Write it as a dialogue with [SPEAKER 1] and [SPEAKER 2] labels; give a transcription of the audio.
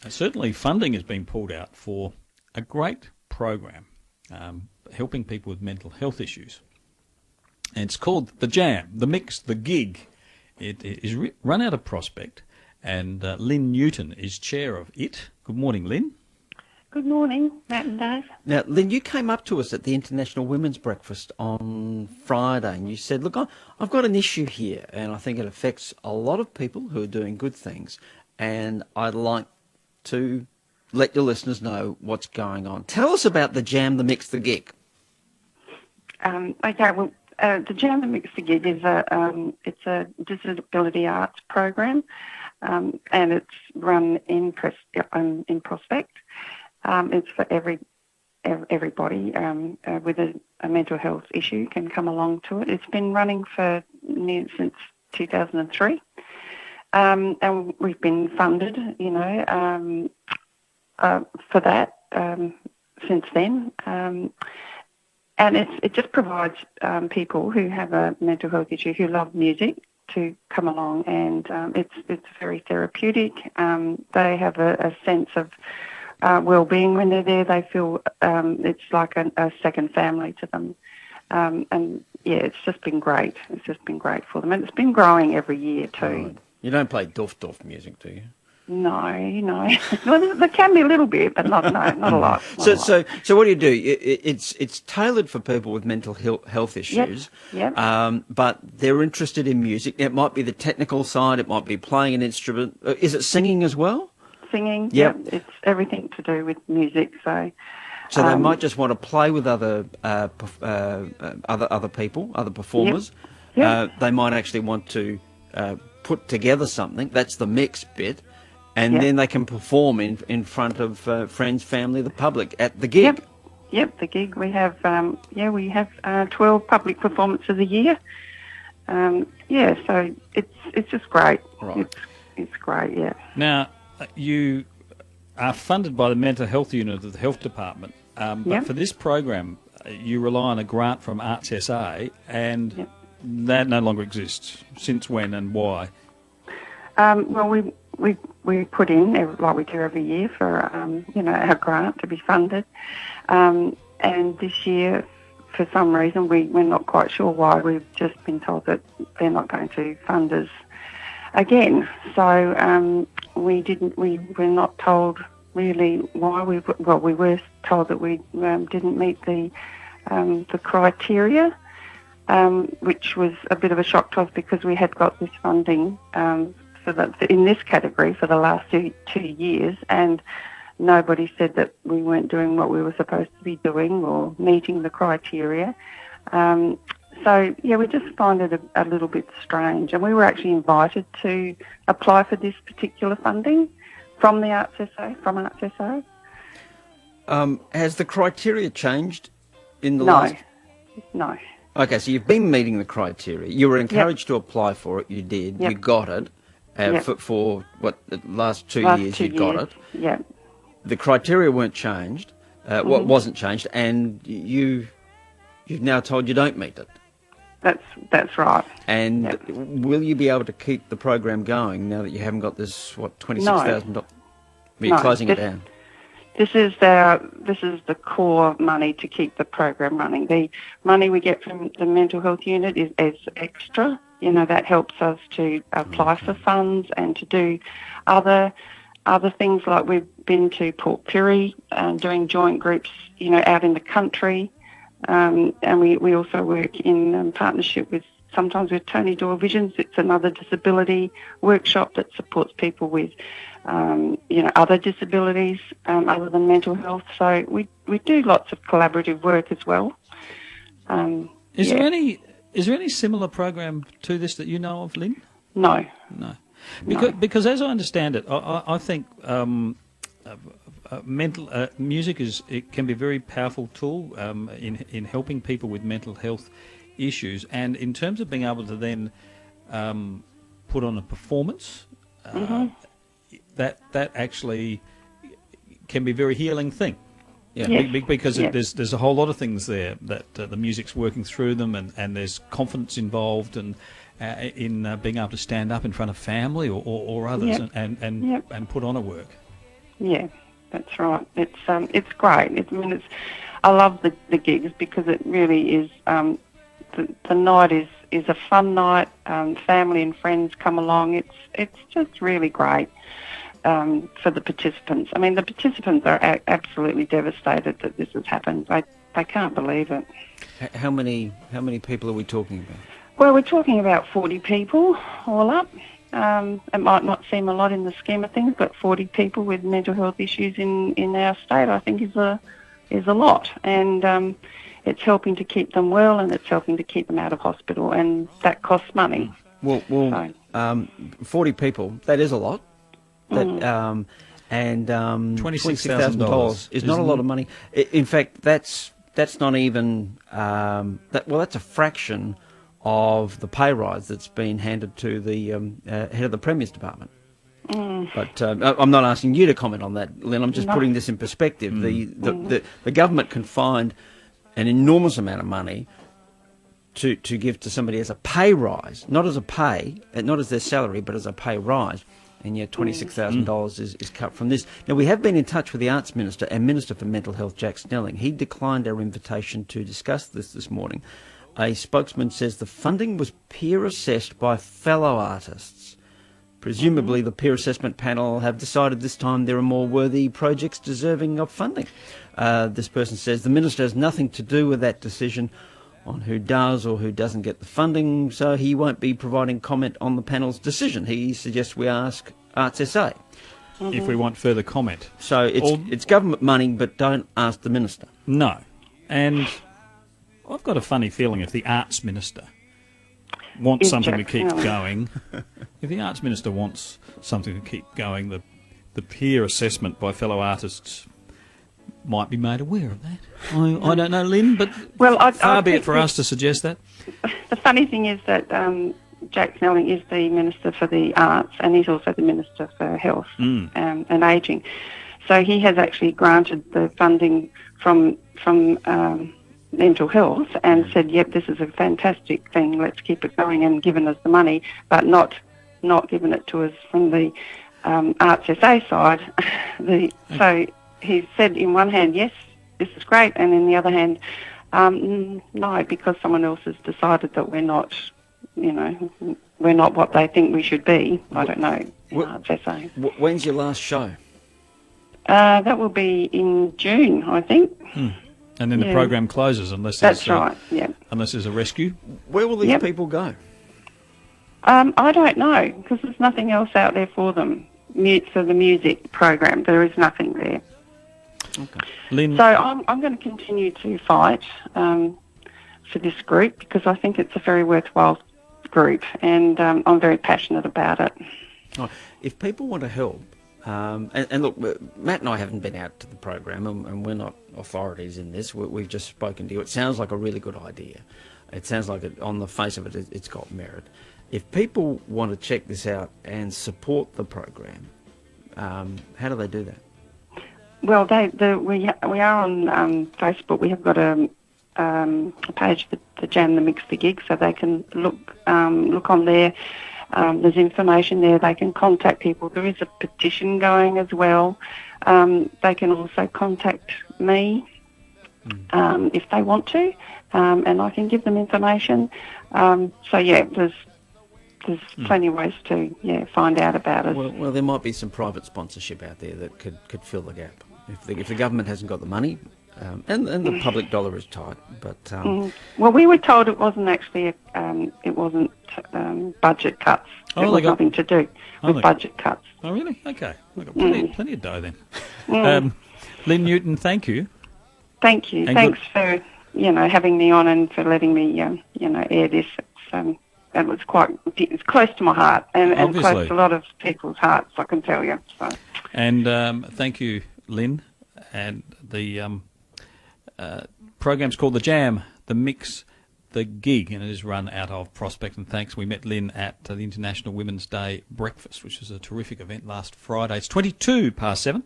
[SPEAKER 1] Certainly funding has been pulled out for a great program helping people with mental health issues. And it's called The Jam, The Mix, The Gig. It is run out of Prospect, and Lynn Newton is chair of it. Good morning, Lynn.
[SPEAKER 2] Good morning, Matt and Dave.
[SPEAKER 3] Now, Lynn, you came up to us at the International Women's Breakfast on Friday and you said, look, I've got an issue here and I think it affects a lot of people who are doing good things, and I'd like to let your listeners know what's going on. Tell us about the Jam, the Mix, the Gig.
[SPEAKER 2] Okay, well, the Jam, the Mix, the Gig is it's a disability arts program, and it's run in Prospect. It's for everybody with a mental health issue can come along to it. It's been running since 2003, and we've been funded, for that since then. And it just provides people who have a mental health issue who love music to come along, and it's very therapeutic. They have a sense of well-being when they're there. They feel it's like a second family to them. And yeah, it's just been great. It's just been great for them. And it's been growing every year too.
[SPEAKER 3] Right. You don't play doof music, do you?
[SPEAKER 2] No. Well, there can be a little bit, but not a lot.
[SPEAKER 3] So what do you do? It's tailored for people with mental health issues.
[SPEAKER 2] Yep.
[SPEAKER 3] But they're interested in music. It might be the technical side. It might be playing an instrument. Is it singing as well?
[SPEAKER 2] Singing.
[SPEAKER 3] Yep.
[SPEAKER 2] It's everything to do with music. So
[SPEAKER 3] they might just want to play with other people, other performers.
[SPEAKER 2] Yep.
[SPEAKER 3] They might actually want to put together something. That's the mix bit. And then they can perform in front of friends, family, the public at the gig.
[SPEAKER 2] Yep, the gig. We have 12 public performances a year. So it's just great.
[SPEAKER 1] Right.
[SPEAKER 2] It's great. Yeah.
[SPEAKER 1] Now, you are funded by the mental health unit of the health department, but for this program, you rely on a grant from Arts SA, and that no longer exists. Since when and why?
[SPEAKER 2] Well, we put in, like we do every year, for our grant to be funded, and this year, for some reason, we're not quite sure why. We've just been told that they're not going to fund us again. So we were not told really why. We were told that we didn't meet the criteria, which was a bit of a shock to us because we had got this funding in this category for the last two years, and nobody said that we weren't doing what we were supposed to be doing or meeting the criteria. We just find it a little bit strange. And we were actually invited to apply for this particular funding from the Arts SA.
[SPEAKER 3] Has the criteria changed in the last...
[SPEAKER 2] No.
[SPEAKER 3] Okay, so you've been meeting the criteria. You were encouraged to apply for it. You did. You got it. For the last 2 years you got it.
[SPEAKER 2] Yeah.
[SPEAKER 3] The criteria weren't changed. What wasn't changed, and you've now told you don't meet it.
[SPEAKER 2] That's right.
[SPEAKER 3] And will you be able to keep the program going now that you haven't got this $26,000? You're closing it down.
[SPEAKER 2] This is the core money to keep the program running. The money we get from the mental health unit is extra. That helps us to apply for funds and to do other things, like we've been to Port Pirie doing joint groups, out in the country, and we also work in partnership sometimes with Tony Doyle Visions. It's another disability workshop that supports people with other disabilities other than mental health. So we do lots of collaborative work as well.
[SPEAKER 1] Is there any similar program to this that you know of, Lynn?
[SPEAKER 2] No.
[SPEAKER 1] Because as I understand it, I think music can be a very powerful tool in helping people with mental health issues, and in terms of being able to then put on a performance, that actually can be a very healing thing. Because there's a whole lot of things there that the music's working through them, and there's confidence involved, and in being able to stand up in front of family or others and put on a work.
[SPEAKER 2] Yeah, that's right. It's great. I love the gigs because it really is. The night is a fun night. Family and friends come along. It's just really great for the participants. I mean, the participants are absolutely devastated that this has happened. They can't believe it.
[SPEAKER 3] How many people are we talking about?
[SPEAKER 2] Well, we're talking about 40 people all up. It might not seem a lot in the scheme of things, but 40 people with mental health issues in our state, I think, is a lot. And it's helping to keep them well, and it's helping to keep them out of hospital, and that costs money.
[SPEAKER 3] Well, 40 people, that is a lot. That, and $26,000 is not a lot of money. In fact, that's not even that's a fraction of the pay rise that's been handed to the head of the Premier's department. But I'm not asking you to comment on that, Lynn. I'm just putting this in perspective. The government can find an enormous amount of money to give to somebody as a pay rise, not as a pay, not as their salary, but as a pay rise. And yet $26,000 is cut from this. Now, we have been in touch with the Arts Minister and Minister for Mental Health, Jack Snelling. He declined our invitation to discuss this morning. A spokesman says the funding was peer assessed by fellow artists. Presumably the peer assessment panel have decided this time there are more worthy projects deserving of funding. This person says the Minister has nothing to do with that decision on who does or who doesn't get the funding, so he won't be providing comment on the panel's decision. He suggests we ask Arts SA.
[SPEAKER 1] If we want further comment.
[SPEAKER 3] So it's government money, but don't ask the Minister.
[SPEAKER 1] No. And I've got a funny feeling if the Arts Minister wants something to keep going, if the Arts Minister wants something to keep going, the peer assessment by fellow artists might be made aware of that. I don't know, Lynn, but far be it for us to suggest that.
[SPEAKER 2] The funny thing is that Jack Snelling is the Minister for the Arts, and he's also the Minister for Health and Ageing. So he has actually granted the funding from mental health and said, yep, this is a fantastic thing, let's keep it going, and given us the money, but not given it to us from the Arts SA side. So he said in one hand, yes, this is great, and in the other hand, no, because someone else has decided that we're not what they think we should be. I don't know, Arts SA.
[SPEAKER 3] When's your last show?
[SPEAKER 2] That will be in June, I think.
[SPEAKER 1] And then the program closes unless there's unless there's a rescue.
[SPEAKER 3] Where will these people go?
[SPEAKER 2] I don't know, because there's nothing else out there for them. For the music program, there is nothing there.
[SPEAKER 3] Okay.
[SPEAKER 1] Lynn.
[SPEAKER 2] So I'm going to continue to fight for this group because I think it's a very worthwhile group, and I'm very passionate about it.
[SPEAKER 3] Oh, if people want to help, and look, Matt and I haven't been out to the program, and we're not authorities in this. We've just spoken to you. It sounds like a really good idea. It sounds like on the face of it, it's got merit. If people want to check this out and support the program, how do they do that?
[SPEAKER 2] Well, we are on Facebook. We have got a page for the Jam, the Mix, the Gig, so they can look on there. There's information there. They can contact people. There is a petition going as well. They can also contact me if they want to, and I can give them information. There's plenty of ways to find out about it.
[SPEAKER 3] Well, there might be some private sponsorship out there that could fill the gap if the government hasn't got the money, and the public dollar is tight. But
[SPEAKER 2] well, we were told it wasn't actually budget cuts. It was nothing to do with budget cuts.
[SPEAKER 1] Oh, really? Okay, we've got plenty of dough then. Lynn Newton, thank you.
[SPEAKER 2] Thank you. And thanks for having me on and for letting me air this. It's close to my heart and close to a lot of people's hearts, I can tell you. So.
[SPEAKER 1] And thank you, Lynn. And the program's called The Jam, The Mix, The Gig, and it is run out of Prospect. And thanks, we met Lynn at the International Women's Day breakfast, which was a terrific event last Friday. It's 7:22.